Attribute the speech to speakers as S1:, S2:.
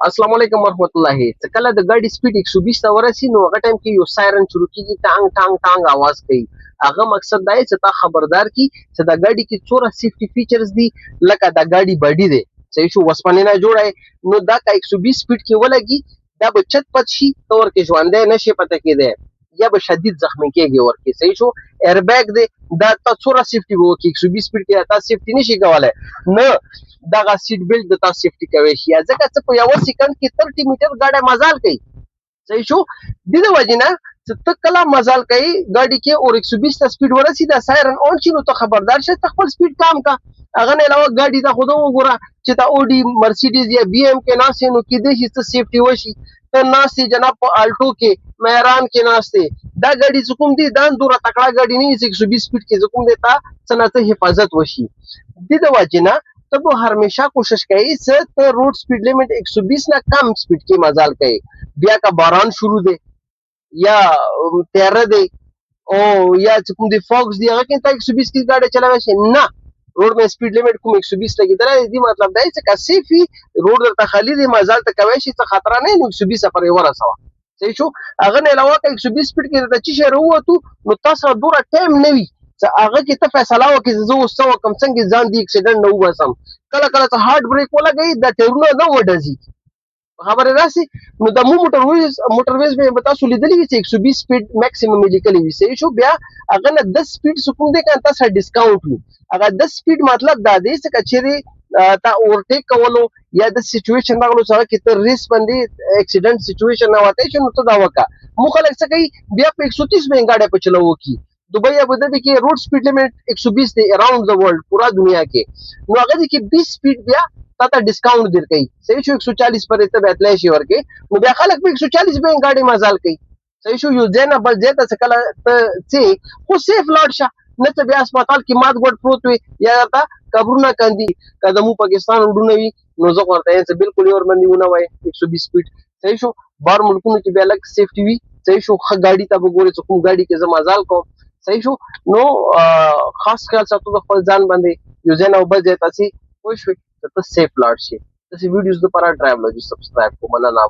S1: السلام علیکم ورحمت الله. څه کله د ګاډي سپیډ 120 ته ورسي نو هغه ټایم کې یو سایرن شروع کیږي، ټانګ ټانګ ټانګ आवाज کوي. هغه مقصد دا دی چې تا خبردار کی چې د ګاډي کې څوره سیفټي فیچرز دي، لکه د ګاډي باډي دی صحیح شو وسپنې نه جوړه نو دا کا 120 سپیډ کې ولګي، دا به چت پت شي تور کې ژوندې نشي پته کېده یا به شدید زخمی کېږي ورکه صحیح شو. ایر بیگ دی دا تا څوره سیفټي وو کې 120 سپیډ کې تا سیفټي نشي کولای نه دغه سیټ بیلټ د تاسو سیفټي کوي شي ځکه چې په یو سکند کې 30 میټر ګاډی مزال کوي صحیح شو. د دې وجنه چې ته کله مزال کوي ګاډي کې اور 120 ته سپیډ ورسي دا سایرن اون شي نو ته خبردار شه ته خپل سپیډ کم کا. هغه نه علاوه ګاډي ته خود وګوره چې تا اوډي مرسيډیز یا بي ام کې ناسې نو کې دې چې سیفټي وشي ته ناسې جناب په الټو کې مهران کې ناسې دا ګاډي زکوم دي دا دوره تکړه ګاډي نه 120 سپیډ کې زکوم دي تا څنګه حفاظت وشي. د دې وجنه ته به همیشه کوشش کوي چې ته روډ سپیډ لیمټ 120 نه کم سپیډ کې مزال کوي. بیا کا باران شروع دی یا تیاره دی او یا چې کوم دی فوکس دی هغه کې ته 120 کې ګاډي چلاوي شي نه روډ مې سپیډ لیمټ کوم 120 لګیدل دی مطلب دا چې کسي فی روډ درته خالی دی مزال ته کوي شي څه خطر نه 120 پر ورسوه صحیح شو. هغه نه علاوه 120 سپیډ کې د چی شهر وته نو تاسو دوره ټایم نه وي چې هغه کې ته فیصله وکړي زه اوس څه کم څنګه ځان دی اکسیډنټ نه وبسم کله کله ته هارت بریک ولګي د ټیرونه نه وډزي خبره راسي نو د موټر ویز به تاسو لیدلی وي چې 120 سپیډ میکسیمم لیکلی وي صحیح شو. بیا هغه نه 10 سپیډ سکون دی که تاسو ډیسکاونټ وي هغه 10 سپیډ مطلب دا دی چې کچېری تا اورټیک کولو یا د سچويشن راغلو سره کې ته ریس باندې اکسیډنٹ سچويشن نه وته شي نو ته دا وکا مو خلک څه کوي بیا په 130 باندې گاډي په چلوو کی دبئی ابو ظبی کې روډ سپیډ لیمټ 120 دی اراوند د ورلد پورا دنیا کې نو هغه کې 20 سپیډ بیا تا ډیسکاونټ درکې صحیح شو 140 پر ته به اتلای شي ورکه نو بیا خلک په 140 باندې گاډي مزال کوي صحیح شو. یو ځنه بل ځای ته کله ته چې خو سیف لاړ شه نه ته بیا هسپتال کې مات ګډ پروت وي یا تا قبرونه کاندي قدمو پاکستان وډونه وي نو زه ورته یم چې بالکل اور باندې ونه وای 120 سپیډ صحیح شو. بار ملکونو کې بیا لک سیفټي وي صحیح شو خه گاډي ته وګوري چې کوم گاډي کې زما مزال کوم صحیح شو نو خاص خیال ساتو د خپل ځان باندې یو ځنه وبځي تاسو خوش وي ته سیف لاړ شي. تاسو ویډیوز لپاره ډرایو لوجي سبسکرایب کوم نه نه